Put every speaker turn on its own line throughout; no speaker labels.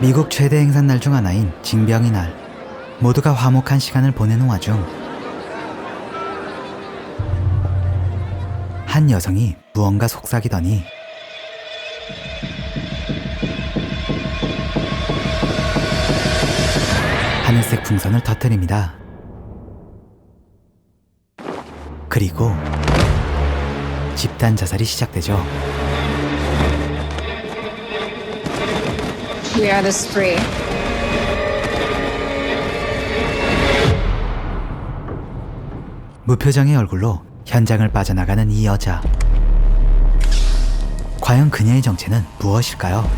미국 최대 행사날 중 하나인 징병의 날. 모두가 화목한 시간을 보내는 와중 한 여성이 무언가 속삭이더니 하늘색 풍선을 터뜨립니다. 그리고 집단 자살이 시작되죠.
We are the spree.
무표정의 얼굴로 현장을 빠져나가는 이 여자. 과연 그녀의 정체는 무엇일까요?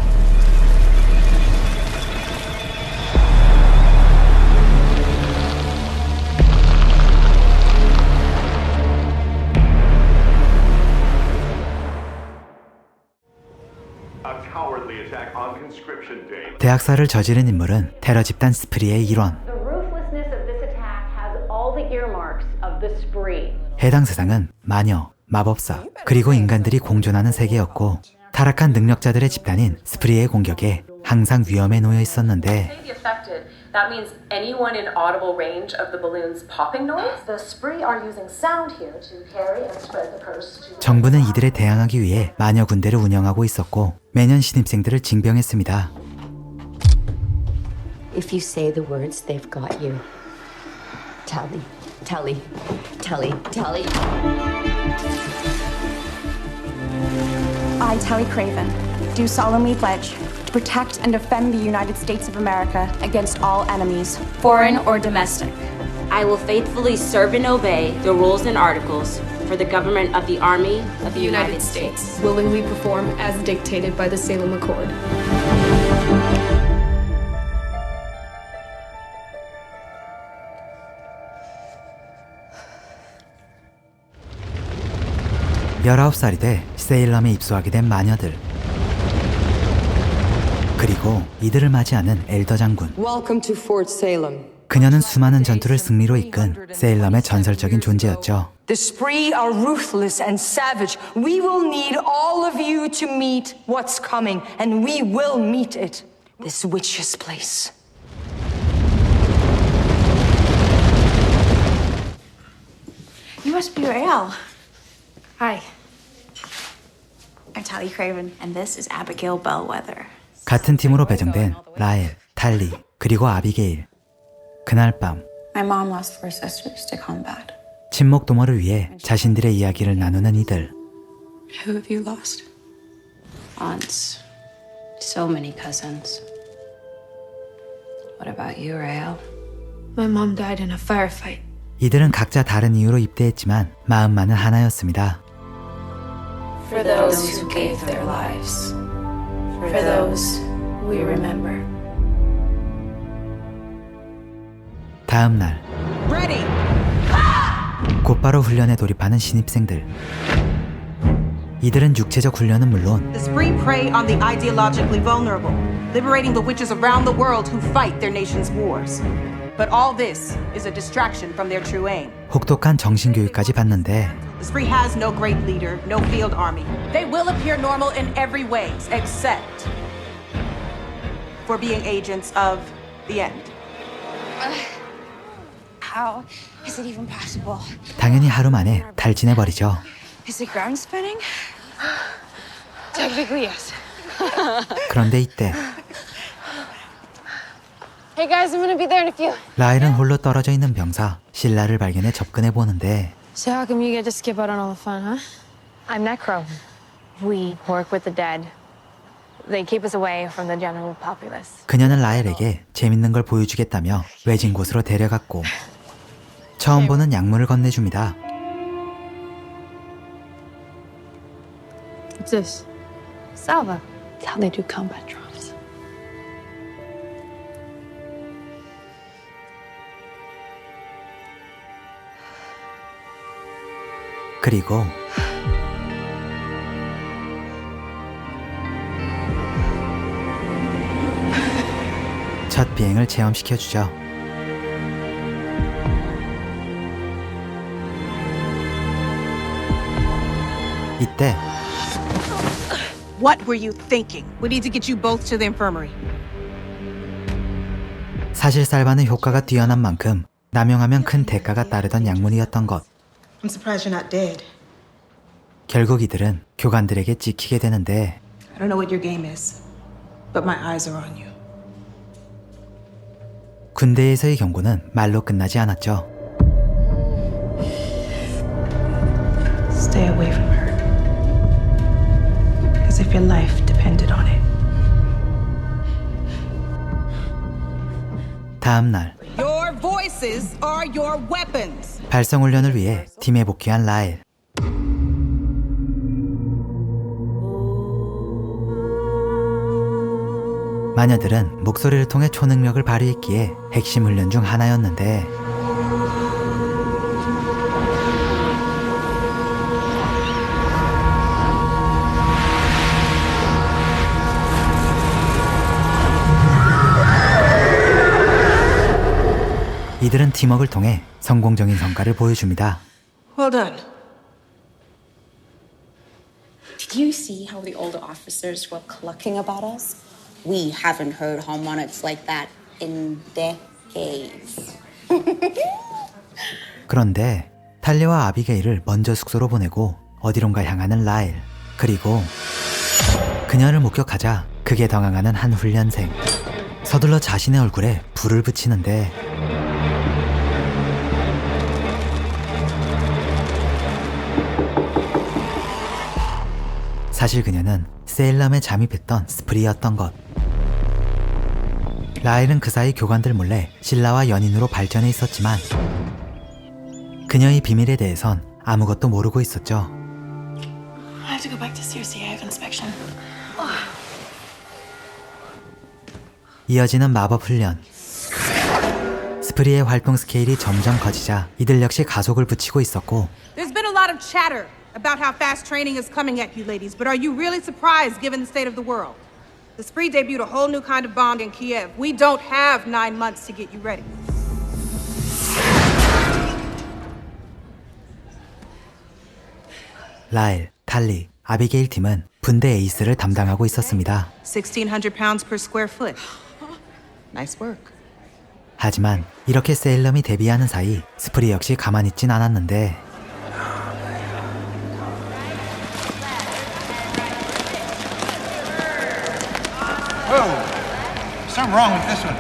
대학살을 저지른 인물은 테러 집단 스프리의 일원.
The ruthlessness of this attack has all the earmarks of the spree.
해당 세상은 마녀, 마법사, 그리고 인간들이 공존하는 세계였고 타락한 능력자들의 집단인 스프리의 공격에 항상 위험에 놓여 있었는데
That means anyone in audible range of the balloon's popping noise?
The spree are using sound here to carry and spread the curse to...
정부는 이들에 대항하기 위해 마녀 군대를 운영하고 있었고 매년 신입생들을 징병했습니다.
If you say the words, they've got you. Tally, tally, tally, tally.
I, Tally Craven, do solemnly pledge to protect and defend the United States of America against all enemies, foreign or domestic.
I will faithfully serve and obey the rules and articles for the government of the Army of the United States.
Willingly perform as dictated by the Salem Accord.
열아홉 살이 돼 세일럼에 입소하게 된 마녀들. 그리고 이들을 맞이하는 엘더 장군.
Welcome to Fort Salem.
그녀는 수많은 전투를 승리로 이끈 세일럼의 전설적인 존재였죠.
The spree are ruthless and savage. We will need all of you to meet what's coming, and we will meet it. This witch's place.
You must be Rael.
Hi.
I'm Tally Craven, and this is Abigail Bellwether.
같은 팀으로 배정된 라엘, 탈리, 그리고 아비게일. 그날 밤
My mom lost four sisters to combat.
친목 도모를 위해 자신들의 이야기를 나누는 이들.
Who have you lost?
Aunts. So many cousins. What about you, Rael?
My mom died in a firefight.
이들은 각자 다른 이유로 입대했지만 마음만은 하나였습니다.
For those who gave their lives. For those we remember.
다음 날
Ready!
곧바로 훈련에 돌입하는 신입생들. 이들은 육체적 훈련은 물론
The spree prey on the ideologically vulnerable, liberating the witches around the world who fight their nation's wars. But all this is a distraction from their true aim.
혹독한 정신교육까지 받는데
The spree has no great leader, no field army. They will appear normal in every way, except for being agents of the end.
How is it even possible?
당연히 하루 만에 탈진해버리죠.
Is the ground spinning?
Technically, yes.
그런데 이때
Hey guys, I'm gonna be there in a few.
라일은 홀로 떨어져 있는 병사 실라를 발견해 접근해 보는데
So how come you get to skip out on all the fun, huh?
I'm Necro. We work with the dead. They keep us away from the general populace.
그녀는 라일에게 재밌는 걸 보여주겠다며 외진 곳으로 데려갔고 처음 보는 약물을 건네줍니다.
What's this?
Salva. It's how they do combat drops.
그리고 첫 비행을 체험시켜주죠. 이때
What were you thinking? We need to get you both to the infirmary.
사실 쌀바는 효과가 뛰어난 만큼 남용하면 큰 대가가 따르던 약물이었던 것.
I'm surprised you're not dead.
결국 이들은 교관들에게 찍히게 되는데
I don't know what your game is, but my eyes are on you.
군대에서의 경고는 말로 끝나지 않았죠.
Stay away from her. As if your life depended on it.
다음 날
Your voices are your weapons.
발성 훈련을 위해 팀에 복귀한 라엘. 마녀들은 목소리를 통해 초능력을 발휘했기에 핵심 훈련 중 하나였는데 이들은 팀워크를 통해 성공적인 성과를 보여줍니다.
Well done.
Did you see how the older officers were clucking about us? We haven't heard harmonics like that in decades.
그런데 탈리와 아비게일을 먼저 숙소로 보내고 어디론가 향하는 라엘. 그리고 그녀를 목격하자 극에 당황하는 한 훈련생. 서둘러 자신의 얼굴에 불을 붙이는데 사실 그녀는 세일럼에 잠입했던 스프리였던 것. 라엘은 그 사이 교관들 몰래 신라와 연인으로 발전해 있었지만 그녀의 비밀에 대해선 아무것도 모르고 있었죠.
I have to go back to CRC. I have inspection.
이어지는 마법 훈련. 스프리의 활동 스케일이 점점 커지자 이들 역시 가속을 붙이고 있었고
There's been a lot of chatter about how fast training is coming at you ladies, but are you really surprised given the state of the world? The Spree debuted a whole new kind of bond in Kiev. We don't have 9 months to get you ready.
라엘, 탈리, 아비게일 팀은 분대 에이스를 담당하고 있었습니다.
1,600 pounds per square foot. Nice work.
하지만 이렇게 세일럼이 데뷔하는 사이 스프리 역시 가만히 있진 않았는데
Whoa! Something wrong with this one.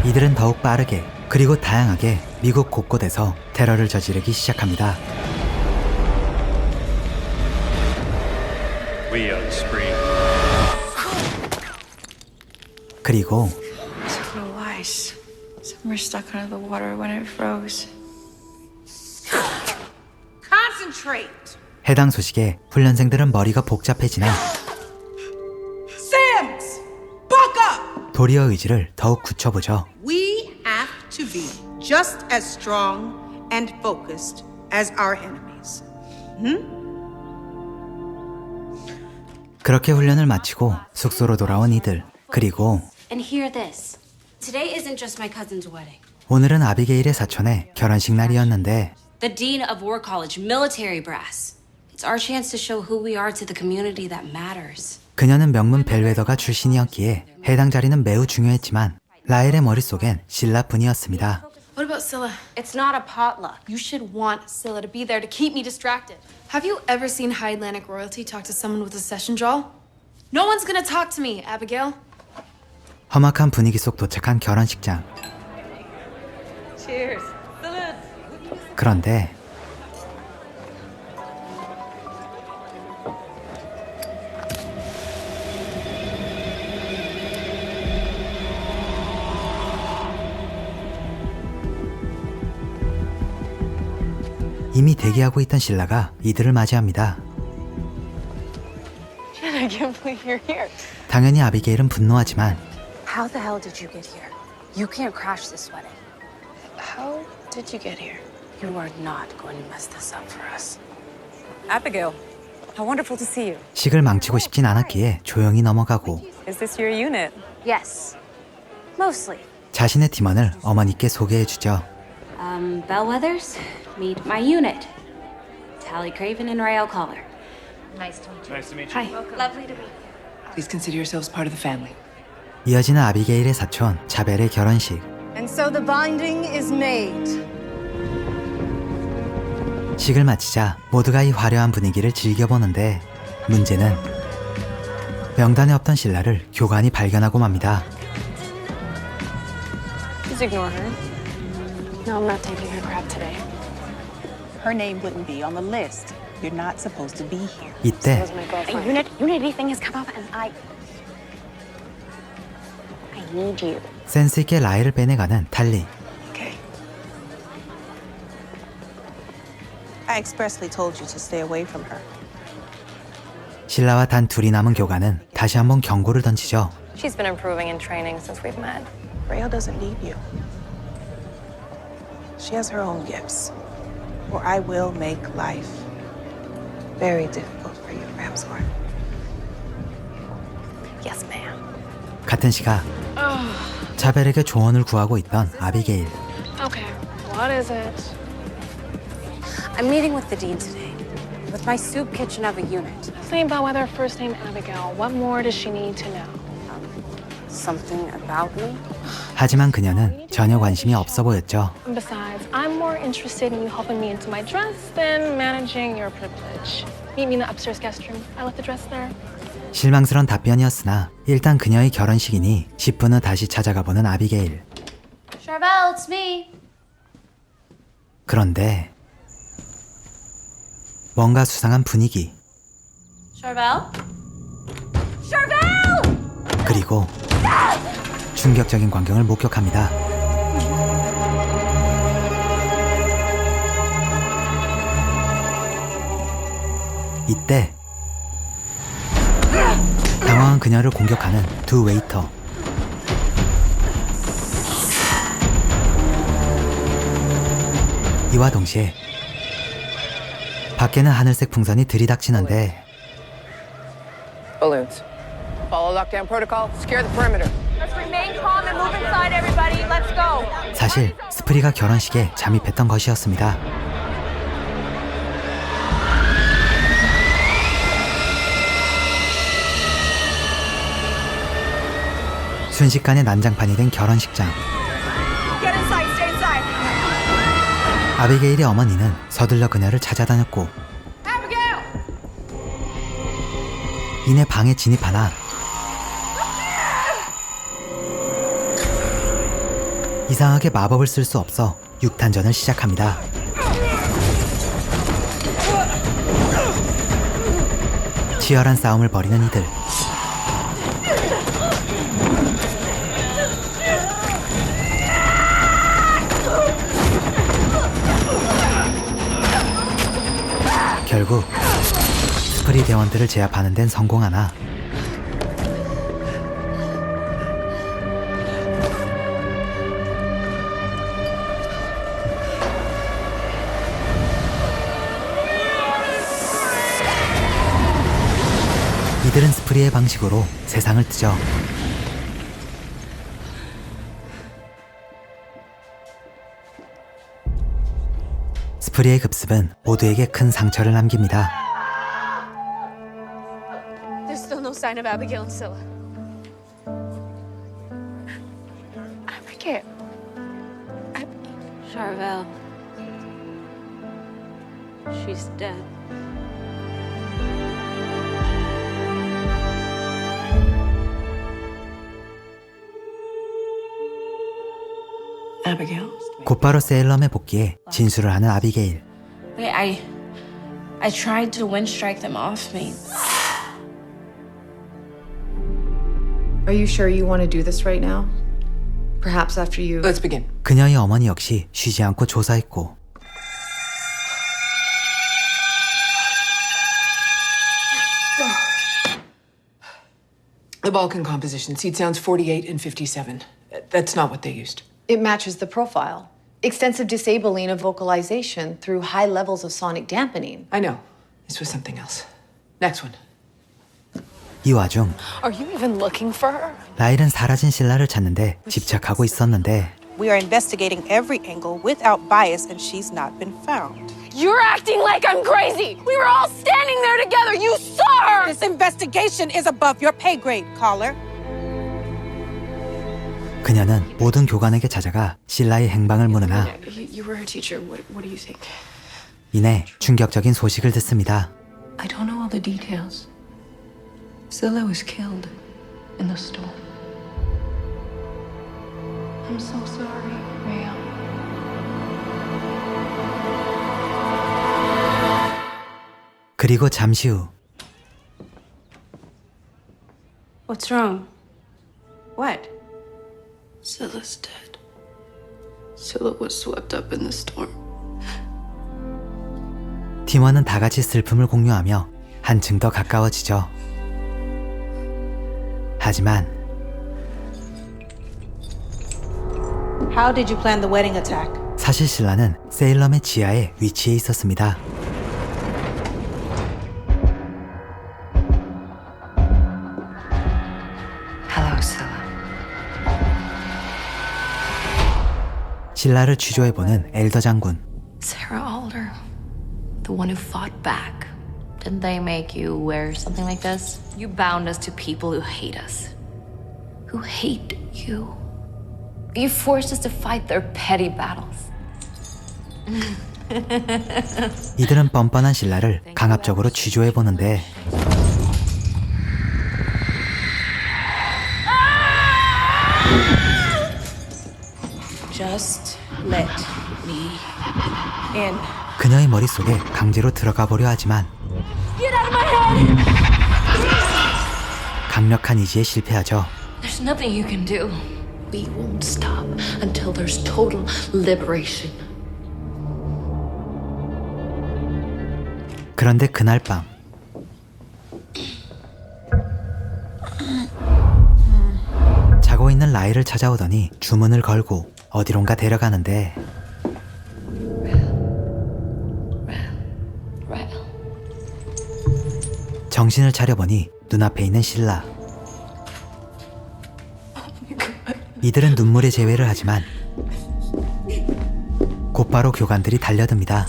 이들은 더욱 빠르게 그리고 다양하게 미국 곳곳에서 테러를 저지르기 시작합니다.
We are Spree.
그리고
No lies. Some were stuck under the water when it froze.
Concentrate.
해당 소식에 훈련생들은 머리가 복잡해지나
Sims! Buck up!
도리어 의지를 더욱 굳혀보죠.
We have to be just as strong and focused as our enemies.
그렇게 훈련을 마치고 숙소로 돌아온 이들. 그리고
And hear this. Today isn't just my cousin's wedding.
오늘은 아비게일의 사촌의 결혼식 날이었는데
The Dean of War College military brass. It's our chance to show who we are to the community that matters.
그녀는 명문 벨웨더가 출신이었기에 해당 자리는 매우 중요했지만 라엘의 머릿속엔 신라뿐이었습니다.
What about Scylla?
It's not a potluck.
You should want Scylla to be there to keep me distracted. Have you ever seen High Atlantic royalty talk to someone with a session drawl? No one's gonna talk to me, Abigail.
험악한 분위기 속 도착한 결혼식장.
Cheers.
그런데 이미 대기하고 있던 신라가 이들을 맞이합니다.
I can't believe you're here.
당연히 아비게일은 분노하지만
How the hell did you get here? You can't crash this wedding. How did you get here?
You are not going to mess this up for us.
Abigail, how wonderful to see you.
식을 망치고 싶진 않았기에 조용히 넘어가고
Is this your unit?
Yes. Mostly.
자신의 팀원을 어머니께 소개해주죠.
Bellwethers, meet my unit. Tally Craven and Rael Collar.
Nice to meet you.
Nice to meet you.
Hi. Lovely to meet you.
Please consider yourselves part of the family.
이어지는 아비게일의 사촌 자벨의 결혼식.
And so the binding is made.
식을 마치자 모두가 이 화려한 분위기를 즐겨보는데 문제는 명단에 없던 신라를 교관이 발견하고 맙니다.
Just ignore her. No, I'm not taking her crap today.
Her name wouldn't be on the list. You're not supposed to be here.
이때
Unity thing has come up and I need you.
센스 있게 라일을 빼내가는 탈리.
Okay. I expressly told you to stay away from her.
신라와 단 둘이 남은 교관은 다시 한번 경고를 던지죠.
She's been improving in training since we've met.
Rael doesn't need you. She has her own gifts. Or I will make life very difficult for you, Ramsworth.
Yes, ma'am.
같은 시각 자벨에게 조언을 구하고 있던 아비게일.
Okay, what is it?
I'm meeting with the dean today. With my soup kitchen of a unit.
Same about whether first name Abigail. What more does she need to know?
Something about me?
하지만 그녀는 전혀 관심이 없어 보였죠.
And besides, I'm more interested in you helping me into my dress than managing your privilege. Meet me in the upstairs guest room. I left the dress there.
실망스런 답변이었으나 일단 그녀의 결혼식이니 10분 후 다시 찾아가보는 아비게일.
Charvel, it's me.
그런데 뭔가 수상한 분위기.
Charvel? Charvel!
그리고 충격적인 광경을 목격합니다. 이때 당황한 그녀를 공격하는 두 웨이터. 이와 동시에 밖에는 하늘색 풍선이 들이닥치는데
Balloons. Follow lockdown protocol. Secure the perimeter.
Let's remain calm and move inside, everybody. Let's go.
사실 스프리가 결혼식에 잠입했던 것이었습니다. 순식간에 난장판이 된 결혼식장.
Get inside, stay inside.
아비게일의 어머니는 서둘러 그녀를 찾아다녔고
Abigail!
이내 방에 진입하나 이상하게 마법을 쓸 수 없어 육탄전을 시작합니다. 치열한 싸움을 벌이는 이들. 결국 스프리 대원들을 제압하는 데는 성공하나 이들은 스프리의 방식으로 세상을 뜨죠. 스프리의 급습은 모두에게 큰 상처를 남깁니다.
There's still no sign of Abigail and Scylla.
Abigail.
Charvel. She's dead.
Abigail?
곧바로 세일럼에 복귀해 진술을 하는 아비게일.
Wait, I tried to wind strike them off me.
Are you sure you want to do this right now? Perhaps after you...
Let's begin.
그녀의 어머니 역시 쉬지 않고 조사했고
The Balkan composition, seed sounds 48 and 57. That's not what they used.
It matches the profile. Extensive disabling of vocalization through high levels of sonic dampening.
I know. This was something else. Next one.
이 와중
Are you even looking for her?
라일은 사라진 신라를 찾는데 집착하고 있었는데
We are investigating every angle without bias, and she's not been found.
You're acting like I'm crazy. We were all standing there together. You saw her.
This investigation is above your pay grade, caller.
그녀는 모든 교관에게 찾아가 신라의 행방을 물으나
You were her teacher. What do you think?
이내 충격적인 소식을 듣습니다.
I don't know all the details. Scylla was killed in the storm. I'm so sorry, Rhea.
그리고 잠시 후
What's wrong? What?
Scylla's dead. Scylla was swept up in the storm.
팀원은 다 같이 슬픔을 공유하며 한층 더 가까워지죠. 하지만
How did you plan the wedding attack?
사실 신라는 세일럼의 지하에 위치해 있었습니다.
Hello, Scylla.
신라를 취조해보는 엘더 장군.
Sarah Alder, the one who fought back. Didn't they make you wear something like this? You bound us to people who hate us. Who hate you. You forced us to fight their petty battles.
이들은 뻔뻔한 신라를 강압적으로 취조해보는데
Just let me in.
그녀의 머릿속에 강제로 들어가 보려 하지만
Get out of my head.
강력한 의지에 실패하죠.
There's nothing you can do. We won't stop until there's total liberation.
그런데 그날 밤 자고 있는 라일을 찾아오더니 주문을 걸고 어디론가 데려가는데 정신을 차려보니 눈앞에 있는 신라. 이들은 눈물의 제외를 하지만 곧바로 교관들이 달려듭니다.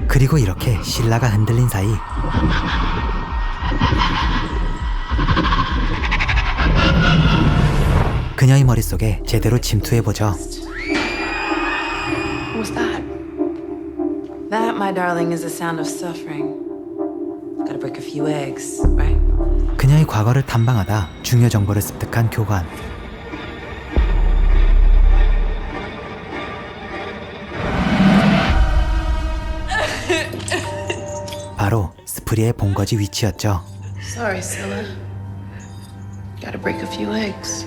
그리고 이렇게 신라가 흔들린 사이 그녀의 머릿속에 제대로 침투해보죠.
What was that?
That, my darling, is the sound of suffering. Gotta break a few eggs, right?
그녀의 과거를 탐방하다 중요 정보를 습득한 교관. 바로 스프리의 본거지 위치였죠.
Sorry, Scylla. Gotta break a few eggs.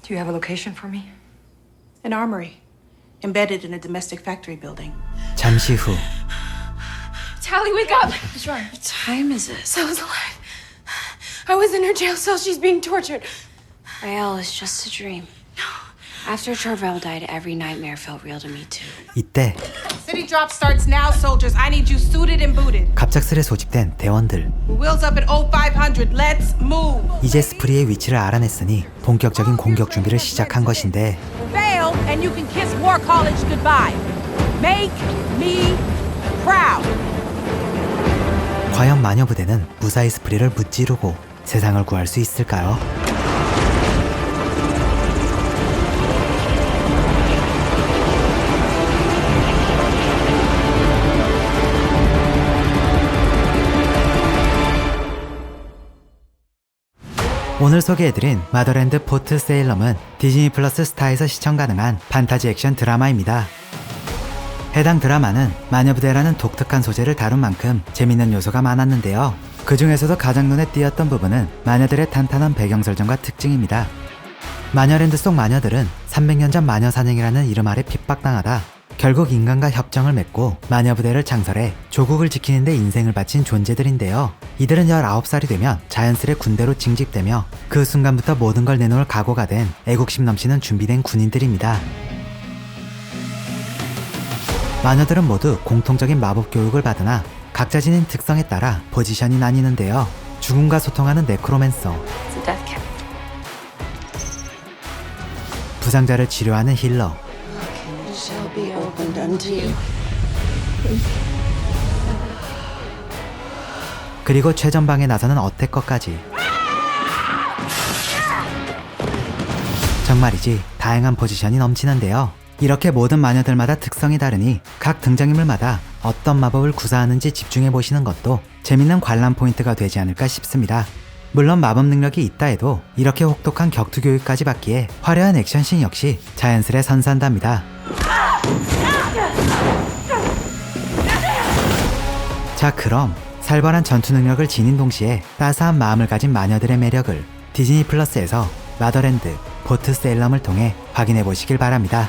Do you have a location for me?
An armory, embedded in a domestic factory building.
잠시 후
Tally, wake up! What's wrong?
What time is it?
Scylla's alive. I was in her jail cell. She's being tortured.
Rael, it's just a dream. No. After Charvel died, every nightmare felt real to me too.
이때
City drop starts now, soldiers. I need you suited and booted.
갑작스레 소집된 대원들.
Wheels up at 0500. Let's move.
이제 스프리의 위치를 알아냈으니 본격적인 공격 준비를 시작한 것인데
Fail, and you can kiss War College goodbye. Make me proud.
과연 마녀 부대는 무사히 스프리를 무찌르고 세상을 구할 수 있을까요? 오늘 소개해드린 마더랜드 포트 세일럼은 디즈니 플러스 스타에서 시청 가능한 판타지 액션 드라마입니다. 해당 드라마는 마녀부대라는 독특한 소재를 다룬 만큼 재밌는 요소가 많았는데요. 그 중에서도 가장 눈에 띄었던 부분은 마녀들의 탄탄한 배경 설정과 특징입니다. 마녀랜드 속 마녀들은 300년 전 마녀 사냥이라는 이름 아래 핍박당하다 결국 인간과 협정을 맺고 마녀부대를 창설해 조국을 지키는 데 인생을 바친 존재들인데요. 이들은 19살이 되면 자연스레 군대로 징집되며 그 순간부터 모든 걸 내놓을 각오가 된 애국심 넘치는 준비된 군인들입니다. 마녀들은 모두 공통적인 마법 교육을 받으나 각자 지닌 특성에 따라 포지션이 나뉘는데요. 죽음과 소통하는 네크로맨서,
It's a death cap.
부상자를 치료하는 힐러,
Shall be opened unto you.
그리고 최전방에 나서는 어택커까지. 정말이지 다양한 포지션이 넘치는데요. 이렇게 모든 마녀들마다 특성이 다르니 각 등장인물마다 어떤 마법을 구사하는지 집중해보시는 것도 재밌는 관람 포인트가 되지 않을까 싶습니다. 물론 마법 능력이 있다 해도 이렇게 혹독한 격투 교육까지 받기에 화려한 액션씬 역시 자연스레 선사한답니다. 자, 그럼 살벌한 전투 능력을 지닌 동시에 따스한 마음을 가진 마녀들의 매력을 디즈니 플러스에서 마더랜드, 포트 세일럼을 통해 확인해 보시길 바랍니다.